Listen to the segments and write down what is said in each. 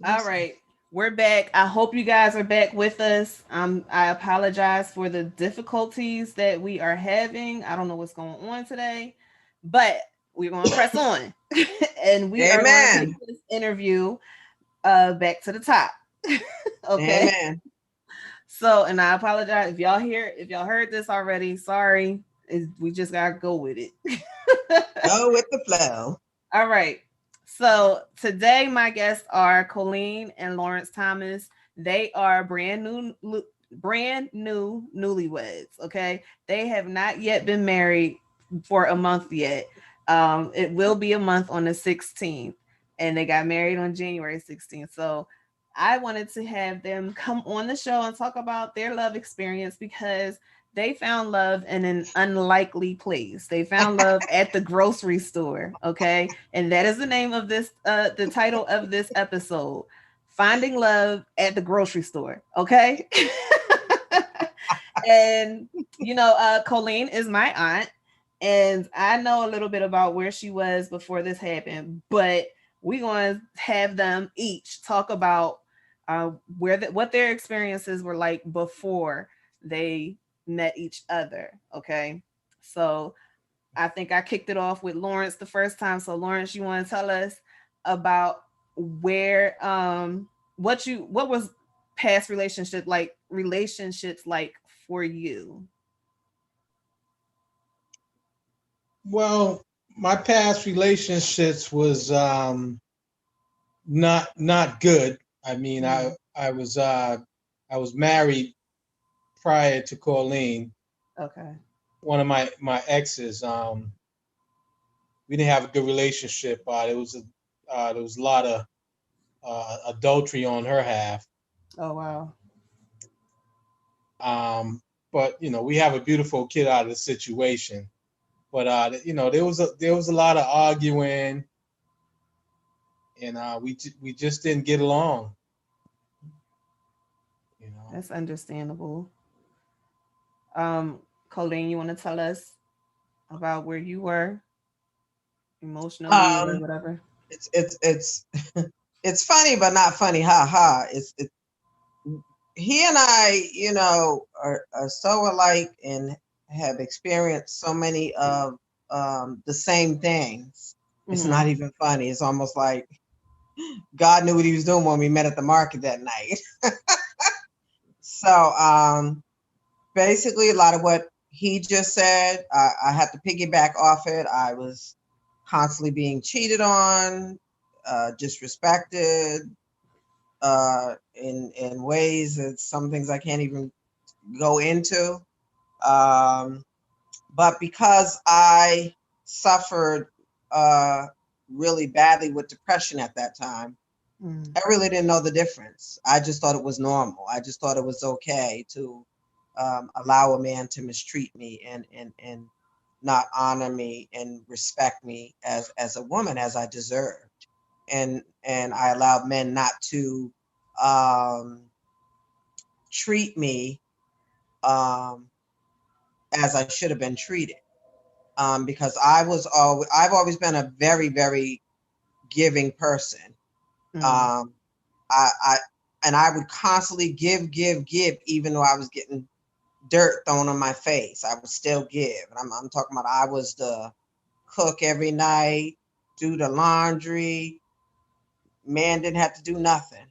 All right. We're back. I hope you guys are back with us. I apologize for the difficulties that we are having. I don't know what's going on today, but we're going to press on and we are going to take Amen. this interview back to the top. Okay. Amen. So, and I apologize if y'all heard this already. Sorry. We just got to go with it. Go with the flow. All right. So today my guests are Colleen and Lawrence Thomas. They are brand new newlyweds. Okay. They have not yet been married for a month yet. It will be a month on the 16th. And they got married on January 16th. So I wanted to have them come on the show and talk about their love experience because they found love in an unlikely place. They found love at the grocery store, okay? And that is the name of this the title of this episode. Finding love at the grocery store, okay? And Colleen is my aunt and I know a little bit about where she was before this happened, but we're going to have them each talk about what their experiences were like before they met each other. Okay, so I think I kicked it off with Lawrence the first time. So Lawrence, you want to tell us about where what was past relationships like for you? Well, my past relationships was not good. I mean, Mm, I was married prior to Colleen. okay. One of my exes. We didn't have a good relationship. There was a lot of adultery on her half. Oh wow. But we have a beautiful kid out of the situation. But there was a lot of arguing, and we just didn't get along. You know. That's understandable. Um, Colleen, you want to tell us about where you were emotionally or Um, whatever? it's it's funny, but not funny. Ha ha. It's he and I, are so alike and have experienced so many of the same things. It's Mm-hmm. not even funny. It's almost like God knew what He was doing when we met at the market that night. So basically, a lot of what he just said, I had to piggyback off it. I was constantly being cheated on, disrespected, in ways that some things I can't even go into. Um, but because I suffered uh, really badly with depression at that time, Mm-hmm. I really didn't know the difference. I just thought it was normal. I just thought it was okay to allow a man to mistreat me and not honor me and respect me as a woman as I deserved. And I allowed men not to um, treat me um, as I should have been treated. Because I've always been a very, very giving person. Mm-hmm. Um, I and I would constantly give, even though I was getting dirt thrown on my face. I would still give. And I'm talking about I was the cook every night, do the laundry. Man didn't have to do nothing,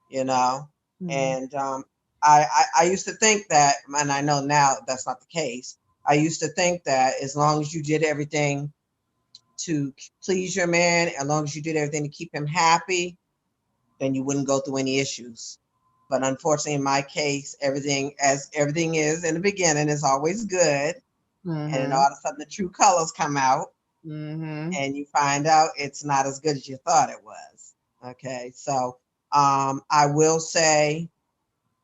you know. Mm-hmm. And I used to think that, and I know now that's not the case. I used to think that as long as you did everything to please your man, as long as you did everything to keep him happy, then you wouldn't go through any issues. But unfortunately, in my case, everything is in the beginning is always good, and then Mm-hmm. all of a sudden the true colors come out, Mm-hmm. and you find out it's not as good as you thought it was. Okay, so I will say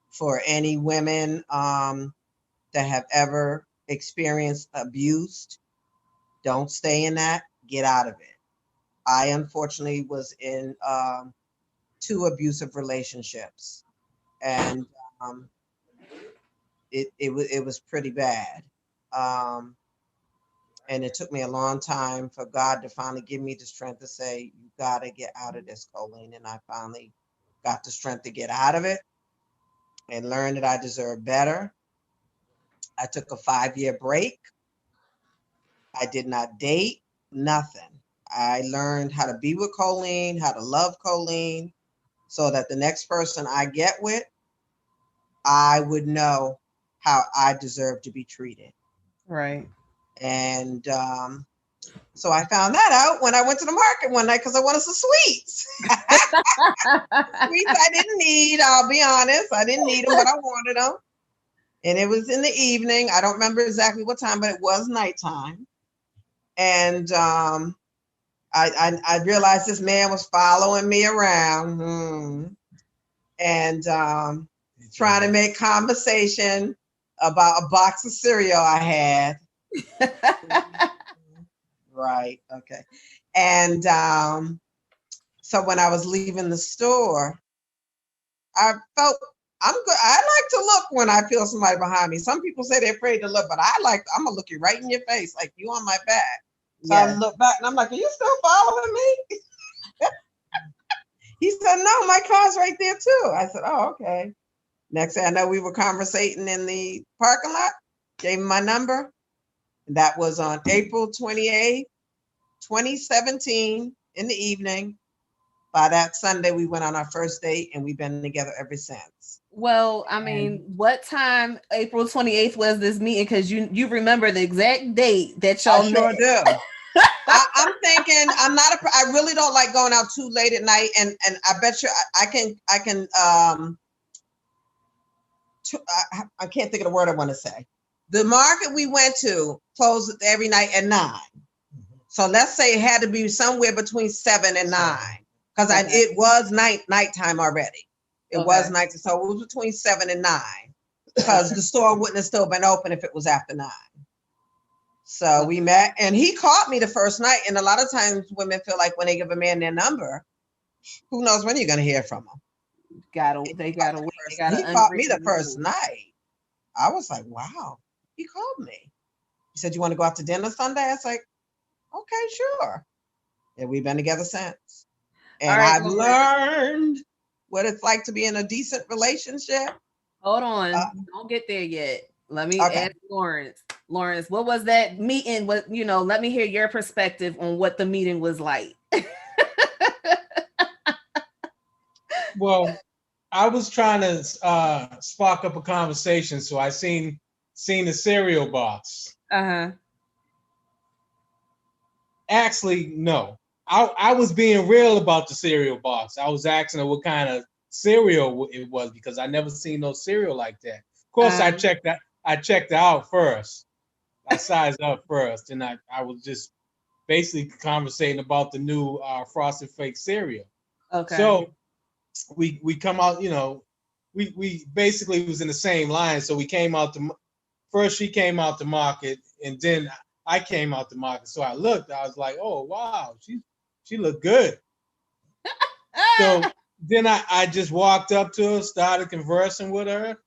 for any women that have ever experienced abuse, don't stay in that. Get out of it. I unfortunately was in two abusive relationships, and um, it was pretty bad. Um, And it took me a long time for God to finally give me the strength to say, you got to get out of this, Colleen. And I finally got the strength to get out of it and learned that I deserve better. I took a 5-year break. I did not date, nothing. I learned how to be with Colleen, how to love Colleen, so that the next person I get with, I would know how I deserve to be treated. Right. And so I found that out when I went to the market one night because I wanted some sweets. Sweets I didn't need, I'll be honest. I didn't need them, but I wanted them. And it was in the evening. I don't remember exactly what time, but it was nighttime. And I realized this man was following me around and trying to make conversation about a box of cereal I had. Right. Okay. And so when I was leaving the store, I felt I'm good. I like to look when I feel somebody behind me. Some people say they're afraid to look, but I'm gonna look you right in your face, like you on my back. So I look back and I'm like, are you still following me? He said, no, my car's right there too. I said, oh, okay. Next thing I know, we were conversating in the parking lot, gave him my number. That was on April 28th, 2017 in the evening. By that Sunday, we went on our first date and we've been together ever since. Well, I mean, what time April 28th was this meeting? Because you remember the exact date that y'all I sure met. do. I'm thinking I really don't like going out too late at night, and I bet you I can I can't think of the word I want to say. The market we went to closed every night at 9. So let's say it had to be somewhere between 7 and 9 because it was nighttime already. It was night, so it was between 7 and 9 because the store wouldn't have still been open if it was after 9. So we met, and he called me the first night. And a lot of times women feel like when they give a man their number, who knows when you're going to hear from him. They gotta wait. He called me the first night. I was like, wow, he called me. He said, you want to go out to dinner Sunday? I was like, okay, sure. And we've been together since. And I've learned what it's like to be in a decent relationship. Hold on. Don't get there yet. Let me ask Lawrence. Lawrence, what was that meeting? What, let me hear your perspective on what the meeting was like. Well, I was trying to spark up a conversation, so I seen the cereal box. Actually, no. I was being real about the cereal box. I was asking her what kind of cereal it was because I never seen no cereal like that. Of course, I checked out first. I sized up first, and I was just basically conversating about the new Frosted Flake cereal. Okay. So we come out, we basically was in the same line. So we came out first. She came out the market, and then I came out the market. So I looked. I was like, oh wow, she looked good. So then I just walked up to her, started conversing with her,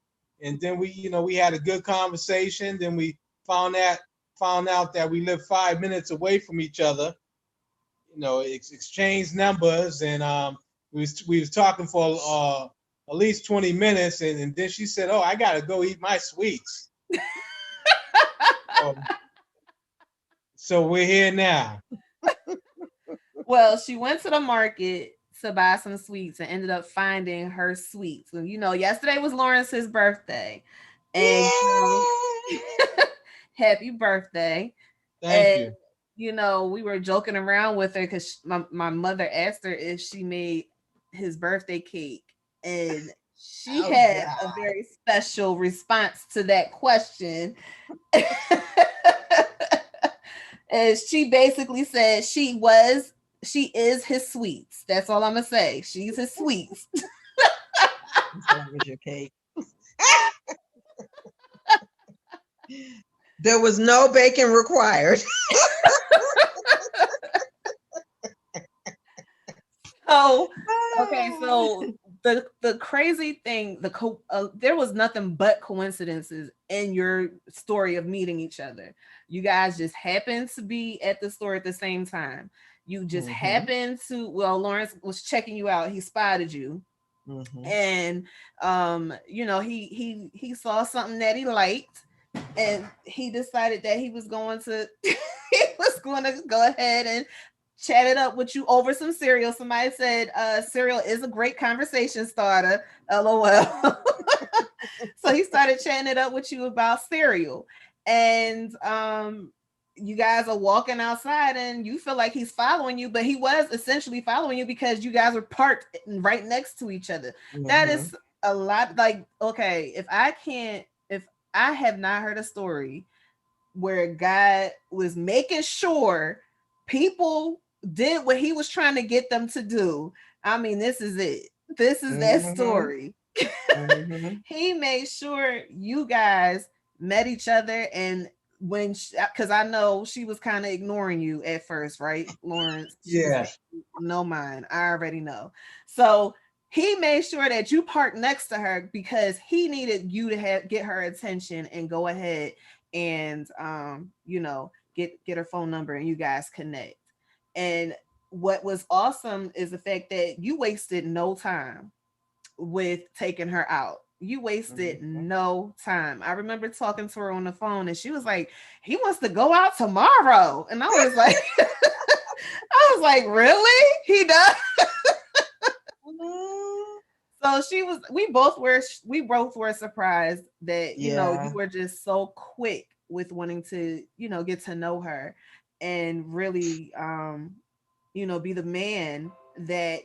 and then we had a good conversation. Then we found out that we lived 5 minutes away from each other. Exchanged numbers, and we was talking for at least 20 minutes, and then she said, "Oh, I gotta go eat my sweets." So we're here now. Well, she went to the market to buy some sweets and ended up finding her sweets. And yesterday was Lawrence's birthday. And happy birthday. Thank you. We were joking around with her because my mother asked her if she made his birthday cake. And she had a very special response to that question. And she basically said she is his sweets. That's all I'm gonna say. She's his sweets. That was your cake. There was no bacon required. So the crazy thing, there was nothing but coincidences in your story of meeting each other. You guys just happened to be at the store at the same time. You just Mm-hmm. happened to, well, Lawrence was checking you out. He spotted you, Mm-hmm. and he saw something that he liked, and he decided that he was going to he was going to go ahead and chat it up with you over some cereal. Somebody said cereal is a great conversation starter, lol. So he started chatting it up with you about cereal, and you guys are walking outside and you feel like he's following you, but he was essentially following you because you guys were parked right next to each other. That Mm-hmm. is a lot. Like, okay, if I have not heard a story where a guy was making sure people did what he was trying to get them to do, I mean, this is it. This is that Mm-hmm. story. Mm-hmm. He made sure you guys met each other, and when, because I know she was kind of ignoring you at first, right, Lawrence? She was Yeah. like, no mind, I already know. So he made sure that you parked next to her because he needed you to get her attention and go ahead and get her phone number and you guys connect. And what was awesome is the fact that you wasted no time with taking her out. You wasted Mm-hmm. no time. I remember talking to her on the phone and she was like, he wants to go out tomorrow. And I was like, really? He does? So we both were surprised that, you Yeah. were just so quick with wanting to, get to know her and really, be the man that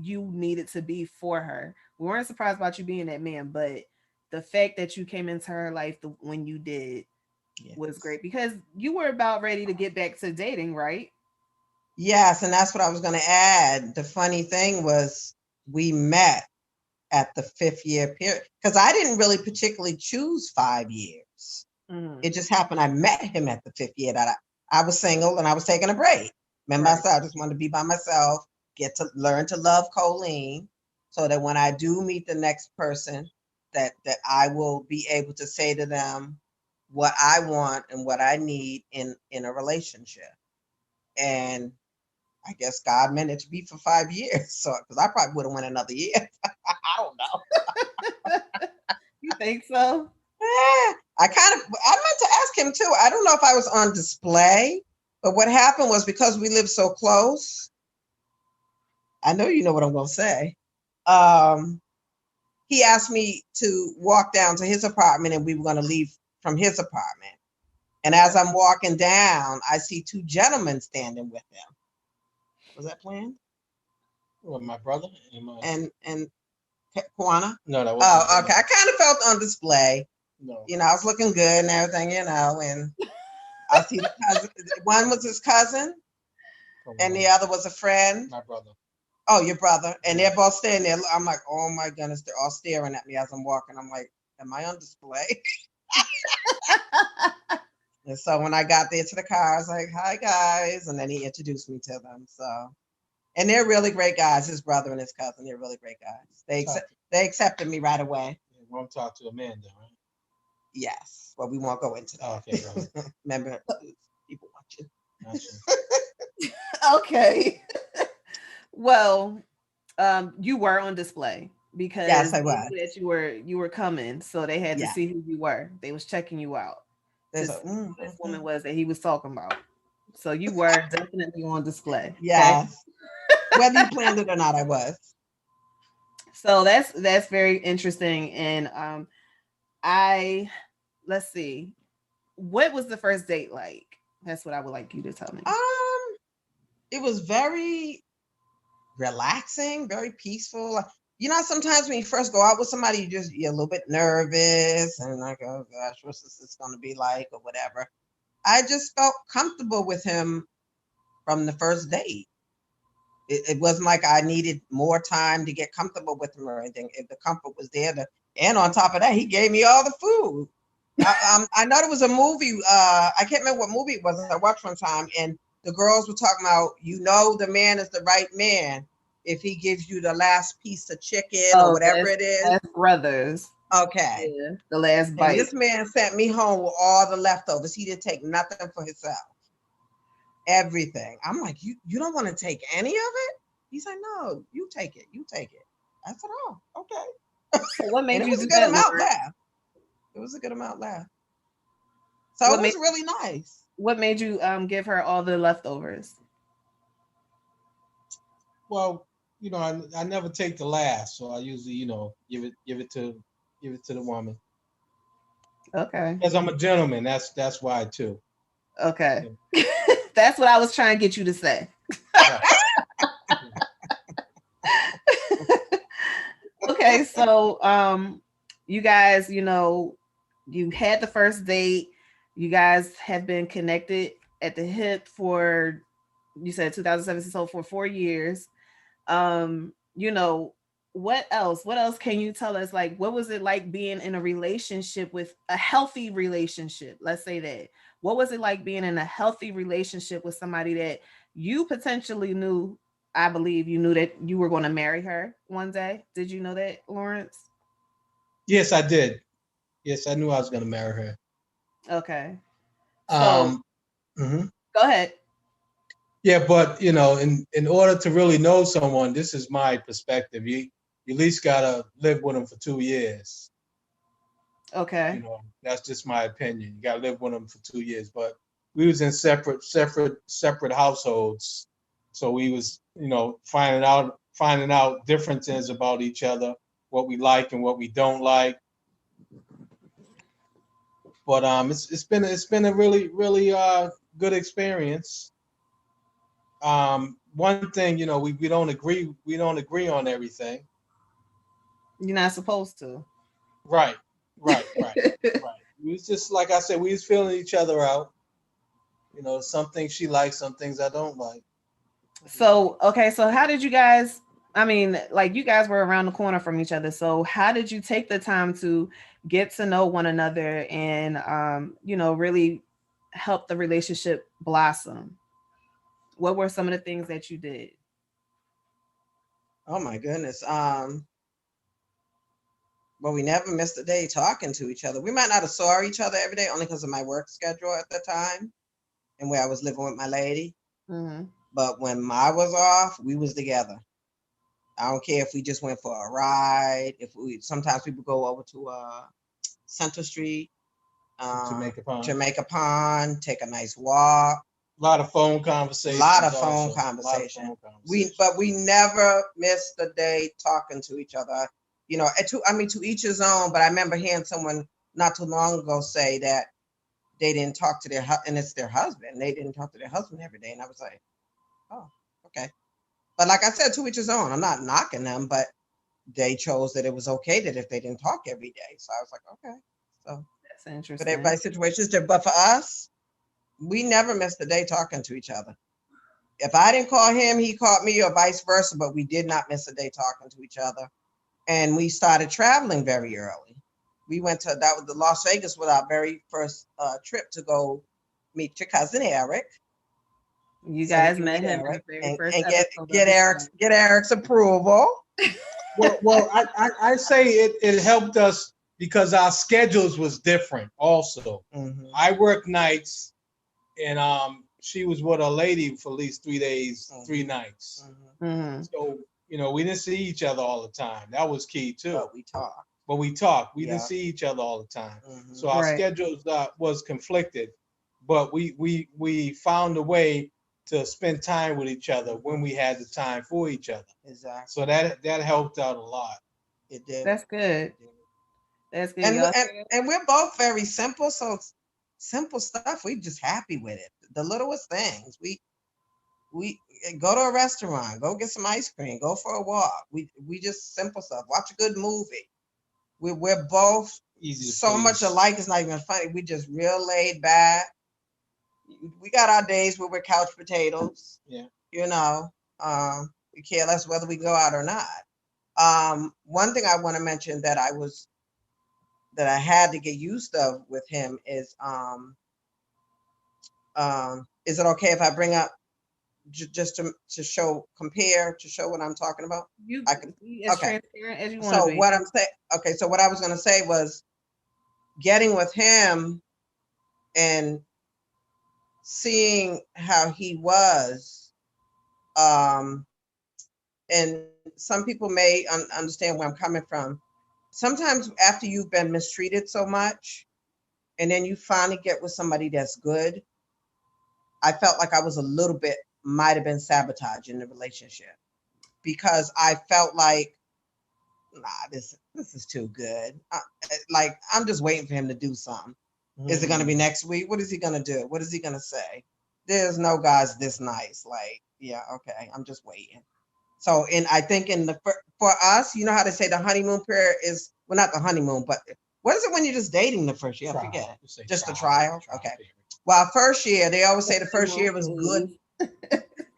you needed to be for her. We weren't surprised about you being that man, but the fact that you came into her life when you did was Yes. great because you were about ready to get back to dating, right? Yes, and that's what I was going to add. The funny thing was we met at the 5th year period because I didn't really particularly choose 5 years. Mm-hmm. It just happened I met him at the 5th year that I was single and I was taking a break. Remember, I Right. said I just wanted to be by myself, get to learn to love Colleen, so that when I do meet the next person, that I will be able to say to them what I want and what I need in a relationship. And I guess God meant it to be for 5 years. So, because I probably would have went another year. I don't know. You think so? I meant to ask him too. I don't know if I was on display, but what happened was because we lived so close, I know you know what I'm going to say. Um, he asked me to walk down to his apartment and we were going to leave from his apartment. And as I'm walking down, I see two gentlemen standing with him. Was that planned? Well, my brother and my And Kwana? no, that wasn't. Oh, okay. I kind of felt on display. No. I was looking good and everything, and I see the cousin. One was his cousin, and the other was a friend. My brother. Oh, your brother. And they're both standing there. I'm like, oh my goodness, they're all staring at me as I'm walking. I'm like, am I on display? And so when I got there to the car, I was like, hi guys. And then he introduced me to them. So, and they're really great guys, his brother and his cousin. They're really great guys. They accepted me right away. You won't talk to Amanda, right? Yes. Well, we won't go into that. Oh, okay. Right. Remember, people watching. Gotcha. Okay. Well, you were on display because Yes, I they was. knew that you were coming, so they had to Yeah. see who you were. They was checking you out to There's see a, who this woman was that he was talking about. So you were definitely on display. Okay. yes. Whether you planned it or not, I was. So that's very interesting. And I let's see. What was the first date like? That's what I would like you to tell me. It was very relaxing, very peaceful. Sometimes when you first go out with somebody, you're a little bit nervous and like, oh gosh, what's this going to be like or whatever. I just felt comfortable with him from the first date. It wasn't like I needed more time to get comfortable with him or anything. If the comfort was there, and on top of that, he gave me all the food. I know there was a movie. I can't remember what movie it was. I watched one time, and the girls were talking about, the man is the right man. if he gives you the last piece of chicken or Oh, whatever it is. that's brothers. Okay. Yeah, the last And bite. this man sent me home with all the leftovers. He didn't take nothing for himself. Everything. I'm like, you don't want to take any of it? He's like, no, you take it. You take it. I said, oh, okay. So what And made it you was do a good that, amount Lauren? left. It was a good amount left. So What it made was really nice. what made you give her all the leftovers? Well, I never take the last, so I usually, give it to the woman. Okay. Because I'm a gentleman. That's why too. Okay. Yeah. That's what I was trying to get you to say. Right. Okay, so you guys, you had the first date. You guys have been connected at the hip for, you said 2017, so for 4 years. um you know what else can you tell us, like what was it like being in a relationship, with a healthy relationship, let's say that? What was it like being in a healthy relationship with somebody that you potentially knew? I believe you knew that you were going to marry her one day. Did you know that, Lawrence? Yes, I did. Yes, I knew I was going to marry her. Okay, so Um, mhm. go ahead. Yeah, but in order to really know someone, this is my perspective. You at least gotta live with them for 2 years. Okay. That's just my opinion. You gotta live with them for 2 years. But we was in separate households, so we was finding out differences about each other, what we like and what we don't like. But it's been a really good experience. One thing, we don't agree on everything. You're not supposed to. Right, right. We was just like I said, we was feeling each other out. Some things she likes, some things I don't like. So, okay, so how did you guys, I mean, like you guys were around the corner from each other. So, how did you take the time to get to know one another and really help the relationship blossom? What were some of the things that you did? Oh my goodness. Well, we never missed a day talking to each other. We might not have saw each other every day only because of my work schedule at the time and where I was living with my lady. Mm-hmm. But when I was off, we was together. I don't care if we just went for a ride. If we sometimes we would go over to Center Street, Jamaica Pond. Jamaica Pond, take a nice walk. A lot of phone A conversations. lot of phone also. A lot of conversation. phone conversations. But we never missed a day talking to each other. To each his own. But I remember hearing someone not too long ago say that they didn't talk to and it's their husband. They didn't talk to their husband every day, and I was like, oh, okay. But like I said, to each his own. I'm not knocking them, but they chose that it was okay that if they didn't talk every day. So I was like, okay. So, That's but interesting. everybody's situation is different. But for us, we never missed a day talking to each other. If I didn't call him, he called me, or vice versa. But we did not miss a day talking to each other. And we started traveling very early. We went to that was the Las Vegas was our very first trip to go meet your cousin Eric. You So we guys can met meet him in the Eric very and, first and episode get of Eric's approval. Well, I say it helped us because our schedules was different. Also, Mm-hmm. I worked nights, and she was with a lady for at least 3 days, 3 nights. Mm-hmm. So we didn't see each other all the time. That was key too. But we talked. But we talked. We Yeah. didn't see each other all the time. Mm-hmm. So our Right. schedules was conflicted, but we found a way to spend time with each other when we had the time for each other. Exactly. So that helped out a lot. It did. That's good. That's good. And Y'all and we're both very simple, so simple stuff. We just happy with it. The littlest things. We go to a restaurant, go get some ice cream, go for a walk. We just simple stuff. Watch a good movie. We're both Easy to so much please. alike. It's not even funny. We just real laid back. We got our days where we're couch potatoes. Yeah. We care less whether we go out or not. One thing I want to mention that I had to get used of with him is it okay if I bring up just to show what I'm talking about? You I can. be as Okay. transparent as you want to So be. what I'm saying. Okay. So what I was going to say was getting with him and seeing how he was. And some people may understand where I'm coming from. Sometimes after you've been mistreated so much, and then you finally get with somebody that's good, I felt like I was a little bit, might have been sabotaging the relationship because I felt like, nah, this is too good. Like I'm just waiting for him to do something. Is it going to be next week? What is he going to do? What is he going to say? There's no guys this nice. Like, yeah, okay, I'm just waiting. So, I think for us, you know how they say the honeymoon period is, well, not the honeymoon, but what is it when you're just dating the first year? I forget. Just the trial. Okay. Well, first year, they always say the first year was good.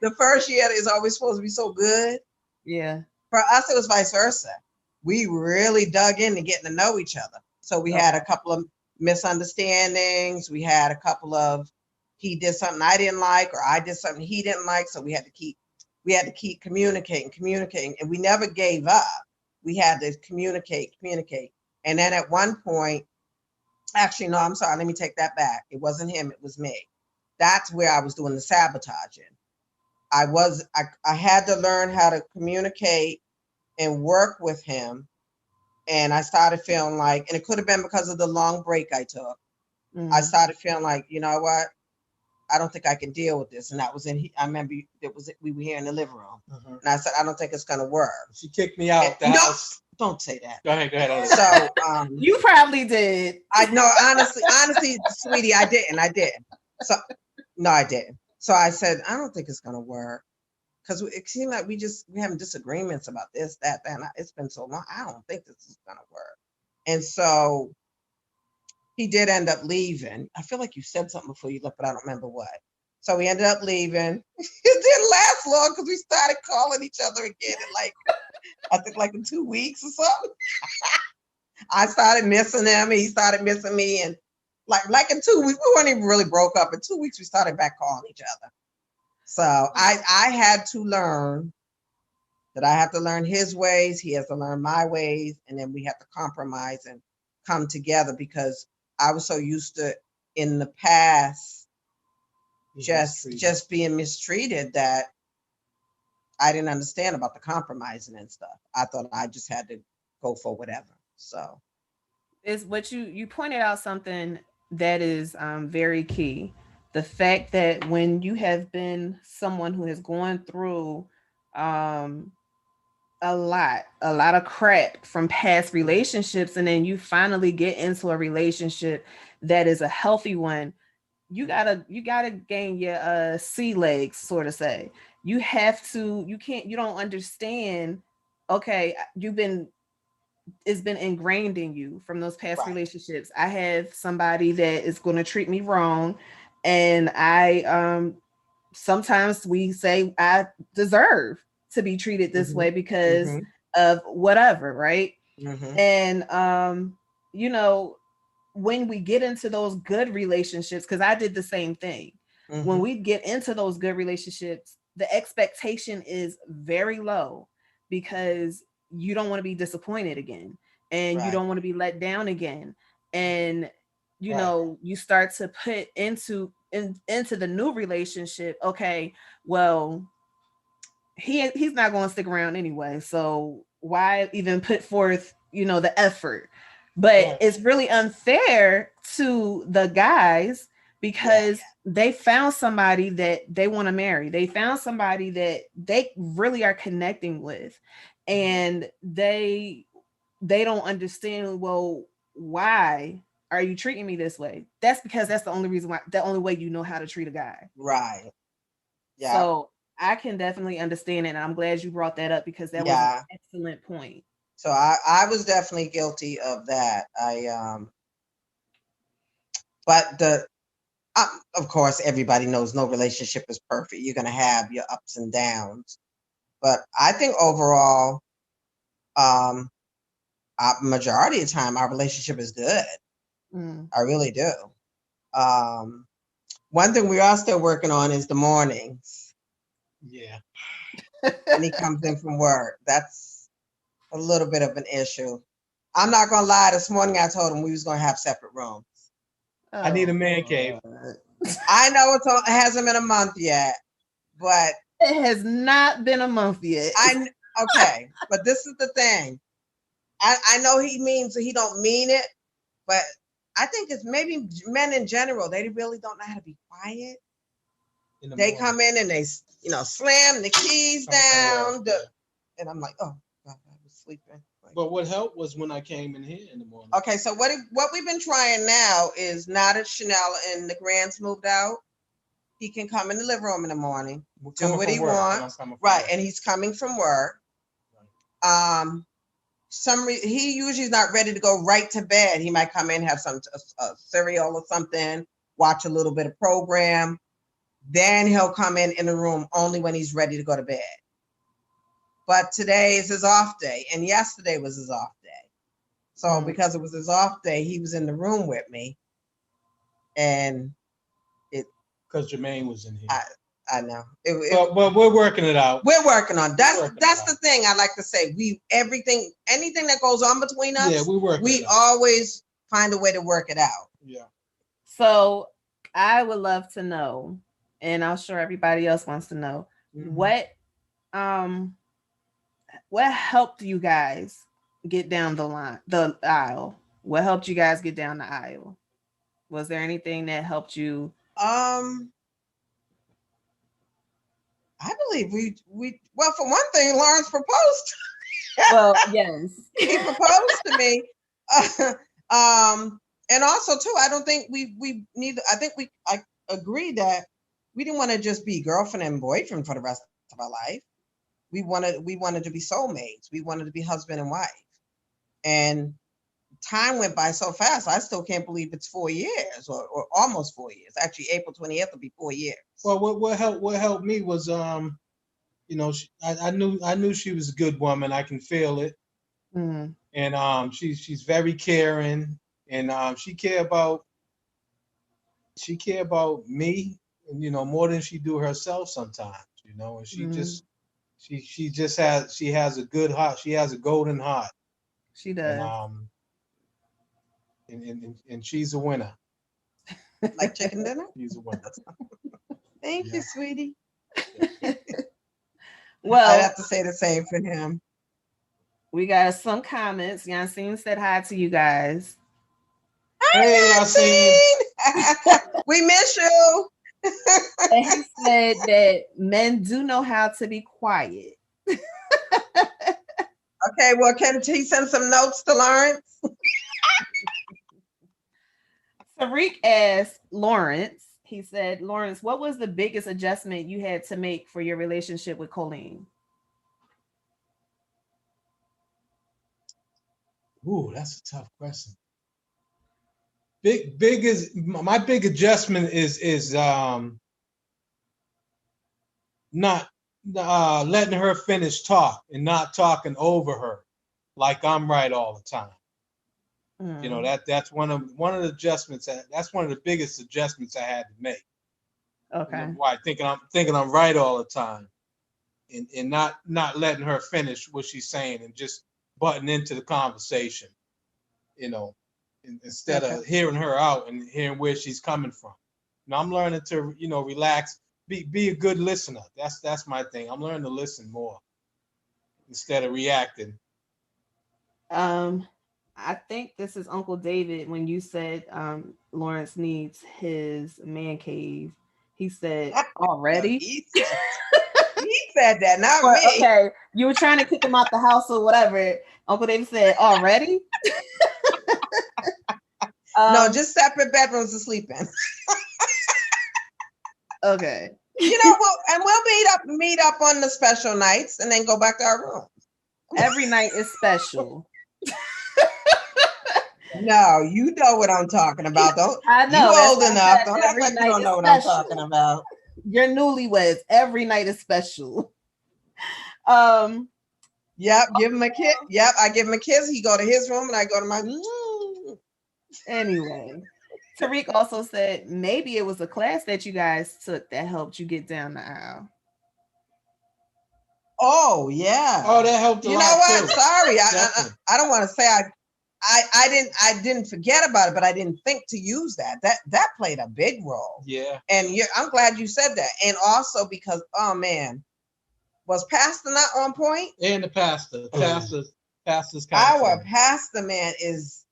The first year is always supposed to be so good. Yeah. For us, it was vice versa. We really dug into getting to know each other. So we had a couple of misunderstandings. We had a couple of, he did something I didn't like, or I did something he didn't like. So we had to keep communicating, and we never gave up. We had to communicate. And then at one point, actually, no, I'm sorry, let me take that back. It wasn't him, it was me. That's where I was doing the sabotaging. I had to learn how to communicate and work with him. And I started feeling like, and it could have been because of the long break I took. I started feeling like, you know what? I don't think I can deal with this. And that was I remember we were here in the living room. And I said, I don't think it's going to work. She kicked me out the house. Don't say that. Go ahead. So, you probably did. I know, honestly, sweetie, I didn't. So, no, I didn't. So I said, I don't think it's going to work. Because it seemed like we're having disagreements about this, that, and it's been so long. I don't think this is going to work. And so he did end up leaving. I feel like you said something before you left, but I don't remember what. So we ended up leaving. It didn't last long because we started calling each other again in I think in 2 weeks or something. I started missing him. He started missing me. And like in 2 weeks, we weren't even really broke up. In 2 weeks, we started back calling each other. So I had to learn that I have to learn his ways. He has to learn my ways. And then we have to compromise and come together because I was so used to in the past just being mistreated that I didn't understand about the compromising and stuff. I thought I just had to go for whatever. So Is what you pointed out something that is very key. The fact that when you have been someone who has gone through a lot of crap from past relationships, and then you finally get into a relationship that is a healthy one, you gotta gain your sea legs, sort of say. You don't understand. Okay, it's been ingrained in you from those past relationships. I have somebody that is going to treat me wrong, and I sometimes we say I deserve to be treated this way because of whatever, right? And you know, when we get into those good relationships, because I did the same thing. When we get into those good relationships, the expectation is very low because you don't want to be disappointed again, and you don't want to be let down again. And you know, you start to put into the new relationship, okay, well, he's not going to stick around anyway, so why even put forth, you know, the effort? But it's really unfair to the guys because they found somebody that they want to marry. They found somebody that they really are connecting with, and they don't understand, well, why are you treating me this way? That's because that's the only reason why, the only way you know how to treat a guy. Right. Yeah. So I can definitely understand it. And I'm glad you brought that up because that was an excellent point. So I was definitely guilty of that. But of course, everybody knows no relationship is perfect. You're going to have your ups and downs. But I think overall, majority of the time, our relationship is good. I really do. One thing we are still working on is the mornings. Yeah. and he comes in from work. That's a little bit of an issue. I'm not gonna lie. This morning I told him we was gonna have separate rooms. I need a man cave. Lord. I know it hasn't been a month yet, but It has not been a month yet. okay. But this is the thing. I know he means he don't mean it, but I think it's maybe men in general. They really don't know how to be quiet. They come in and they, slam the keys down. And I'm like, oh, God, I was sleeping. But what helped was when I came in here in the morning. Okay, so what we've been trying now is now that Chanel and the Grands moved out, he can come in the living room in the morning, do what he wants. Right, and he's coming from work. Right. He usually is not ready to go right to bed. He might come in, have some cereal or something, watch a little bit of program. Then he'll come in the room only when he's ready to go to bed. But today is his off day, and yesterday was his off day. So because it was his off day, he was in the room with me, and because Jermaine was in here. I know. But we're working it out. We're working on. That's the thing I like to say. Anything that goes on between us, we always find a way to work it out. Yeah. So I would love to know, and I'm sure everybody else wants to know, what helped you guys get down the aisle? What helped you guys get down the aisle? Was there anything that helped you? I believe we well, for one thing, Lawrence proposed. Well, yes. He proposed to me. And also too, I don't think we need. I agree that we didn't want to just be girlfriend and boyfriend for the rest of our life. We wanted to be soulmates. We wanted to be husband and wife. And time went by so fast. I still can't believe it's 4 years or almost 4 years. Actually, April 20th will be 4 years. Well, what helped me was I knew she was a good woman. I can feel it. Mm-hmm. And she's very caring, and she care about me, and more than she do herself sometimes. And she just she has a good heart. She has a golden heart. She does. And she's a winner. Like chicken dinner? She's a winner. Thank you, sweetie. Well, I have to say the same for him. We got some comments. Yancine said hi to you guys. Hey, Yancine. We miss you. And he said that men do know how to be quiet. Okay, well, can he send some notes to Lawrence? Tariq asked Lawrence, he said, Lawrence, what was the biggest adjustment you had to make for your relationship with Colleen? Ooh, that's a tough question. My big adjustment is not letting her finish talk and not talking over her like I'm right all the time. That's one of the adjustments. That's one of the biggest adjustments I had to make. Okay. Why thinking I'm right all the time, and not letting her finish what she's saying and just butting into the conversation, instead of hearing her out and hearing where she's coming from. I'm learning to relax, be a good listener. That's my thing. I'm learning to listen more instead of reacting. I think this is Uncle David when you said Lawrence needs his man cave. He said already. He said that, not me. Okay, you were trying to kick him out the house or whatever. Uncle David said already. No, just separate bedrooms to sleep in. Okay. And we'll meet up on the special nights and then go back to our room. Every night is special. No, you know what I'm talking about. I know. You old enough. Don't act like you don't know what I'm talking about. You're newlyweds. Every night is special. Yep, give him a kiss. Yep, I give him a kiss. He go to his room and I go to my. Anyway, Tariq also said maybe it was a class that you guys took that helped you get down the aisle. Oh yeah. Oh, that helped a You lot know what? too. Sorry, Definitely. I don't want to say I didn't forget about it, but I didn't think to use that. That played a big role. Yeah. And I'm glad you said that. And also because, oh man, was Pastor not on point? And the pastor's Our counseling. pastor man is,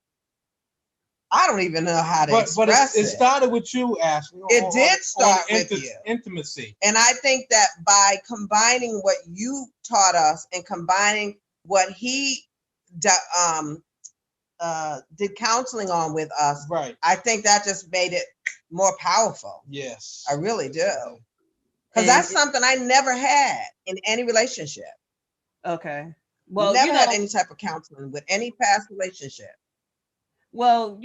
I don't even know how to But express it it. started with you, Ashley. It did start with you. Intimacy. And I think that by combining what you taught us and combining what he did counseling on with us, Right. I think that just made it more powerful. Yes. I really do. Because that's something I never had in any relationship. Okay. Well, never had any type of counseling with any past relationship. Well,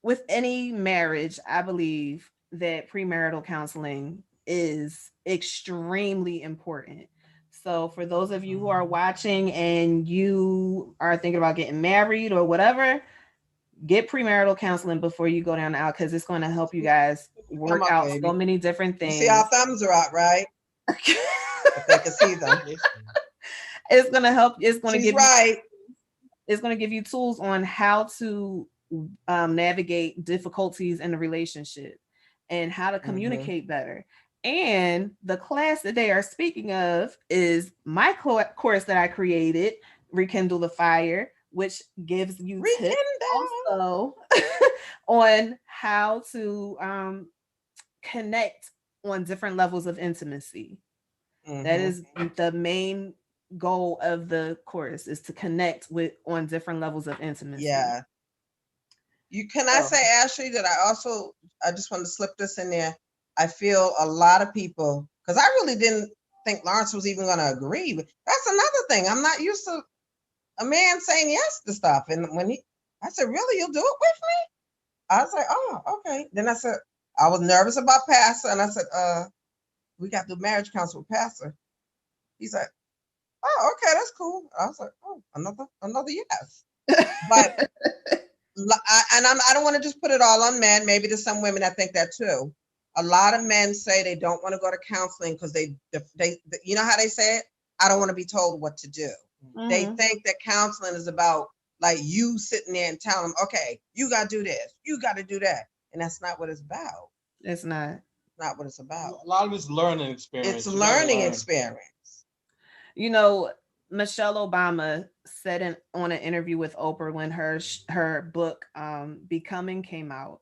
with any marriage, I believe that premarital counseling is extremely important. So for those of you who are watching and you are thinking about getting married or whatever, get premarital counseling before you go down the aisle, because it's going to help you guys work out baby. so many different things. You see, our thumbs are out, right? If they can see them. It's going to help. It's going to give right. It's going to give you tools on how to navigate difficulties in the relationship and how to communicate better. And the class that they are speaking of is my course that I created, Rekindle the Fire, which gives you tips also on how to connect on different levels of intimacy. That is the main goal of the course, is to connect with on different levels of intimacy. Yeah. I say, Ashley, that I just want to slip this in there. I feel a lot of people, because I really didn't think Lawrence was even going to agree. But that's another thing. I'm not used to a man saying yes to stuff. And I said, really, you'll do it with me? I was like, oh, okay. Then I said, I was nervous about Pastor. And I said, we got to do marriage counsel with Pastor. He's like, oh, okay, that's cool. I was like, oh, another yes. But I don't want to just put it all on men. Maybe there's some women that think that too. A lot of men say they don't want to go to counseling because they you know how they say it? I don't want to be told what to do. They think that counseling is about like you sitting there and telling them, okay, you got to do this, you got to do that. And that's not what it's about. It's not what it's about. A lot of it's learning experience. It's a learning experience. Michelle Obama said on an interview with Oprah when her book Becoming came out,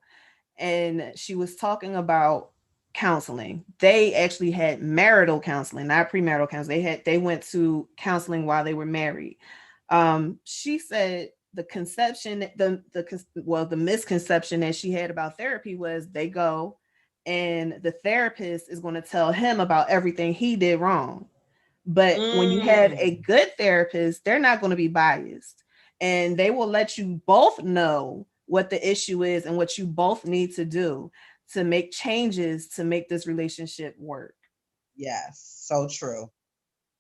and she was talking about counseling. They actually had marital counseling, not premarital counseling. They went to counseling while they were married. She said the conception, the misconception that she had about therapy was they go and the therapist is going to tell him about everything he did wrong. But when you have a good therapist, they're not going to be biased, and they will let you both know what the issue is and what you both need to do to make changes to make this relationship work. Yes, so true.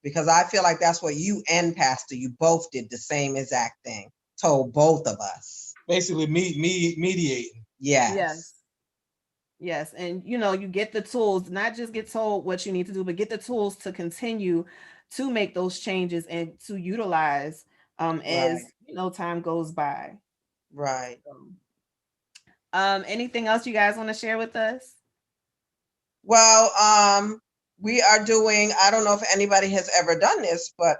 Because I feel like that's what you and Pastor, you both did the same exact thing. Told both of us. Basically, mediating. Yes. Yes. And you get the tools, not just get told what you need to do, but get the tools to continue to make those changes and to utilize as time goes by. Right. Anything else you guys want to share with us? Well, we are doing, I don't know if anybody has ever done this, but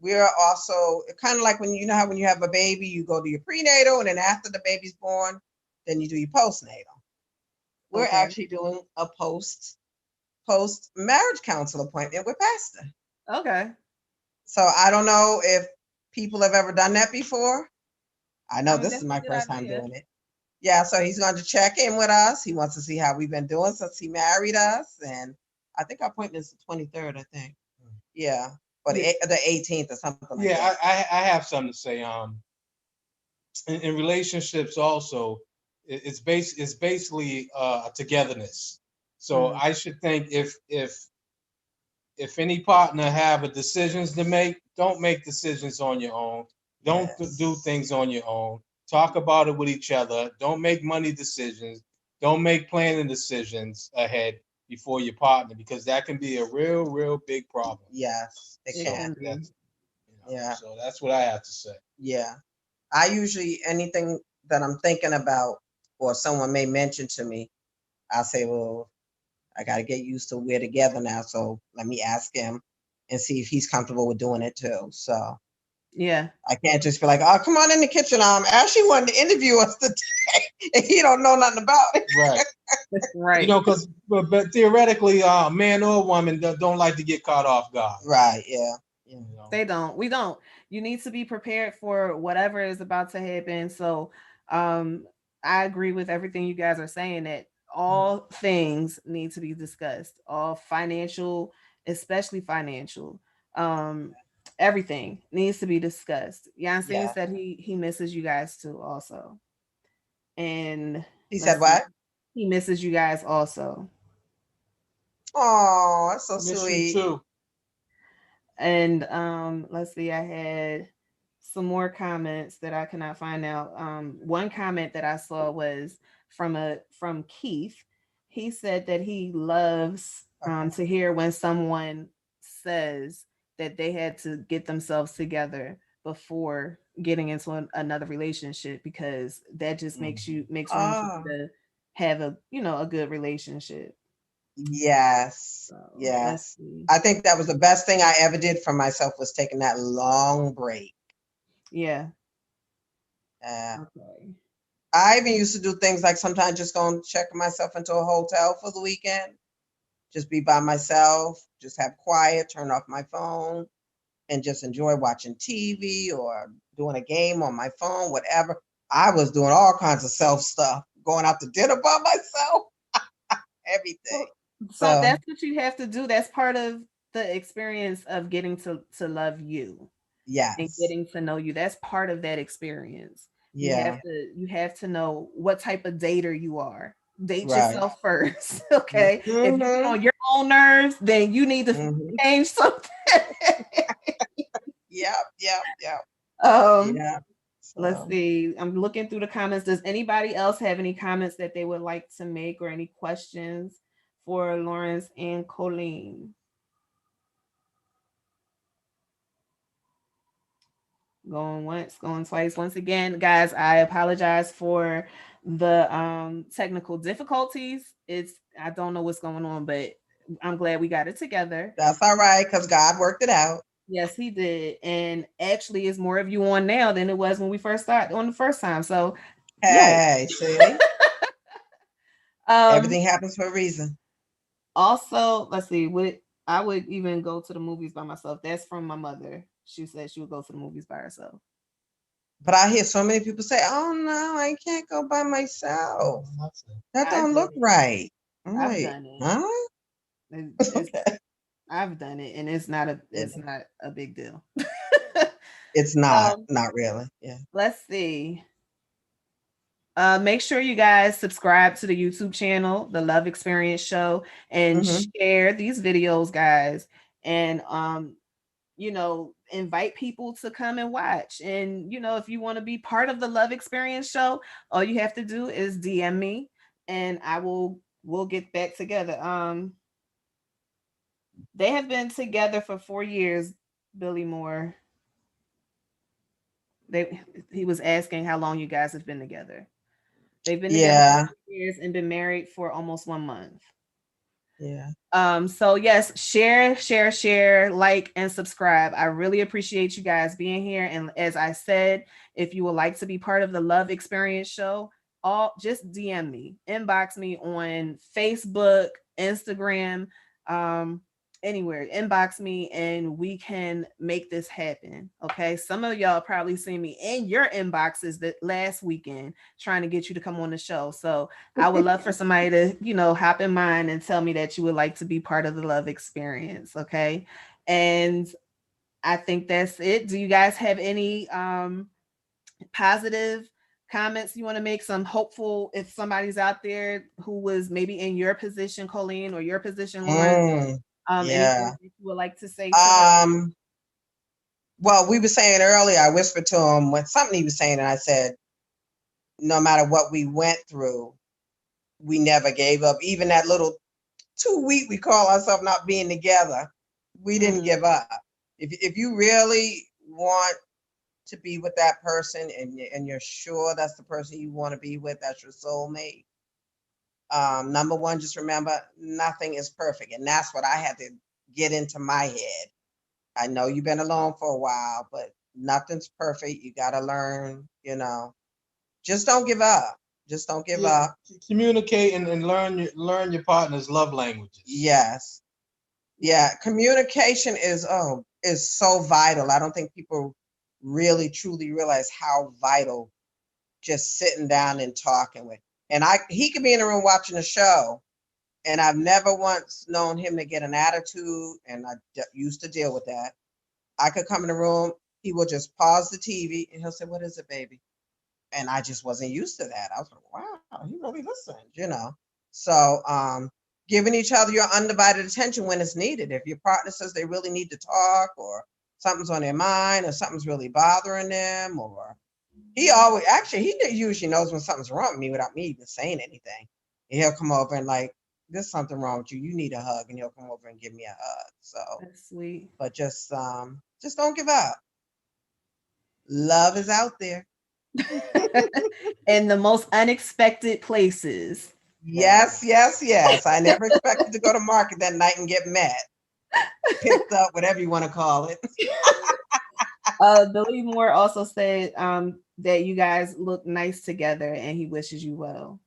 we are also kind of like when you have a baby, you go to your prenatal, and then after the baby's born, then you do your postnatal. We're actually doing a post marriage counsel appointment with Pastor. Okay. So I don't know if people have ever done that before. I know this is my first time doing it. Yeah, so he's going to check in with us. He wants to see how we've been doing since he married us. And I think our appointment is the 23rd, I think. Yeah, or the 18th or something like that. Yeah, I have something to say. In relationships also, it's basically a togetherness. So I should think if any partner have a decisions to make, don't make decisions on your own. Don't do things on your own. Talk about it with each other. Don't make money decisions. Don't make planning decisions ahead. before your partner, because that can be a real big problem. Yes, it It can. can be. That's, Yeah. So that's what I have to say. Yeah. I usually, anything that I'm thinking about or someone may mention to me, I'll say, well, I got to get used to we're together now. So let me ask him and see if he's comfortable with doing it too. So Yeah. I can't just be like, oh, come on in the kitchen. Ashley wanted to interview us today and he don't know nothing about it. Right. Right. Because but theoretically, man or woman don't like to get caught off guard. Right. Yeah. They don't. We don't. You need to be prepared for whatever is about to happen. So I agree with everything you guys are saying, that all things need to be discussed. All financial, especially financial. Everything needs to be discussed. Yancey Yeah. said he misses you guys too also. And He let's said what? see, he misses you guys also. Oh, that's so Miss sweet. you too. And let's see, I had some more comments that I cannot find out. One comment that I saw was from Keith. He said that he loves to hear when someone says that they had to get themselves together before getting into another relationship, because that just makes room for you Oh, to have a good relationship. yes. So let's Yes. see. I think that was the best thing I ever did for myself, was taking that long break. Yeah. Uh, Okay. I even used to do things like sometimes just go and check myself into a hotel for the weekend, just be by myself, just have quiet, turn off my phone, and just enjoy watching TV or doing a game on my phone, whatever. I was doing all kinds of self stuff, going out to dinner by myself, everything. So So, that's what you have to do. That's part of the experience of getting to love you and yes. getting to know you. That's part of that experience. Yeah. You have to know what type of dater you are. Date Right. yourself first. Okay. If you get Mm-hmm. on your own nerves, then you need to Mm-hmm. change something. Yep. Yep. Yep. um Yeah. let's So, see. I'm looking through the comments. Does anybody else have any comments that they would like to make, or any questions for Lawrence and Colleen? Going once, going twice. Once again, guys, I apologize for the technical difficulties. I don't know what's going on, but I'm glad we got it together. that's all right, because God worked it out. Yes, he did. And actually, it's more of you on now than it was when we first started on the first time. So yay. Hey, see, Um everything happens for a reason. Also, let's see, what I would even go to the movies by myself. That's from my mother. She said she would go to the movies by herself. But I hear so many people say, "Oh no, I can't go by myself. That I don't did look it. right." I'm I've like, done it. huh? It's Okay. I've done it, and it's not a Yeah. it's not a big deal. It's um, not really. Yeah. let's see. Make sure you guys subscribe to the YouTube channel, The Love Experience Show, and Mm-hmm. share these videos, guys. And invite people to come and watch. And if you want to be part of the Love Experience Show, all you have to do is DM me, and we'll get back together. They have been together for 4 years, Billy Moore. He was asking how long you guys have been together. They've been together for Yeah. 4 years and been married for almost 1 month. Yeah. So yes, share, like, and subscribe. I really appreciate you guys being here. And as I said, if you would like to be part of the Love Experience Show, just DM me, inbox me on Facebook, Instagram, anywhere, inbox me, and we can make this happen. Okay. Some of y'all probably seen me in your inboxes that last weekend trying to get you to come on the show. So I would love for somebody to, hop in mine and tell me that you would like to be part of the Love Experience. Okay. And I think that's it. Do you guys have any positive comments you want to make? Some hopeful, if somebody's out there who was maybe in your position, Colleen, or your position, Lawrence, anything Yeah. that you would like to say to them? Um. Well, we were saying earlier, I whispered to him when something he was saying, and I said, no matter what we went through, we never gave up. Even that little 2 weeks we call ourselves not being together. We didn't give up. If you really want to be with that person and you're sure that's the person you want to be with, that's your soulmate. Number one, just remember nothing is perfect. And that's what I had to get into my head. I know you've been alone for a while, but nothing's perfect. You got to learn, just don't give up. Just don't give Yeah, up. communicate and learn your partner's love languages. Yes. Yeah. Communication is so vital. I don't think people really truly realize how vital just sitting down and talking with. And he could be in the room watching a show, and I've never once known him to get an attitude, and I used to deal with that. I could come in the room, he will just pause the TV, and he'll say, "What is it, baby?" And I just wasn't used to that. I was like, "Wow, he really listened." So, giving each other your undivided attention when it's needed. If your partner says they really need to talk, or something's on their mind, or something's really bothering them, or he usually knows when something's wrong with me without me even saying anything. And he'll come over and like, "There's something wrong with you. You need a hug," and he'll come over and give me a hug. So, That's sweet. but just don't give up. Love is out there. In the most unexpected places. Yes, yes, yes. I never expected to go to market that night and get met, picked up, whatever you want to call it. Billy Moore also said that you guys look nice together and he wishes you well.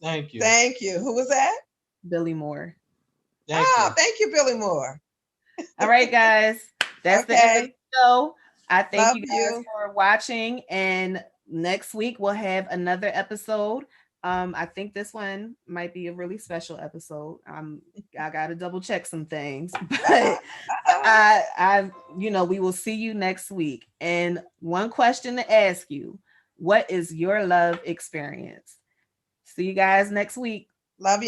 Thank you. Thank you. Who was that? Billy Moore. Thank you, Billy Moore. All right, guys. That's the end of Okay. the show. I thank Love you guys you. for watching. And next week we'll have another episode. I think this one might be a really special episode. I gotta double check some things, but we will see you next week. And one question to ask you: what is your love experience? See you guys next week. Love you.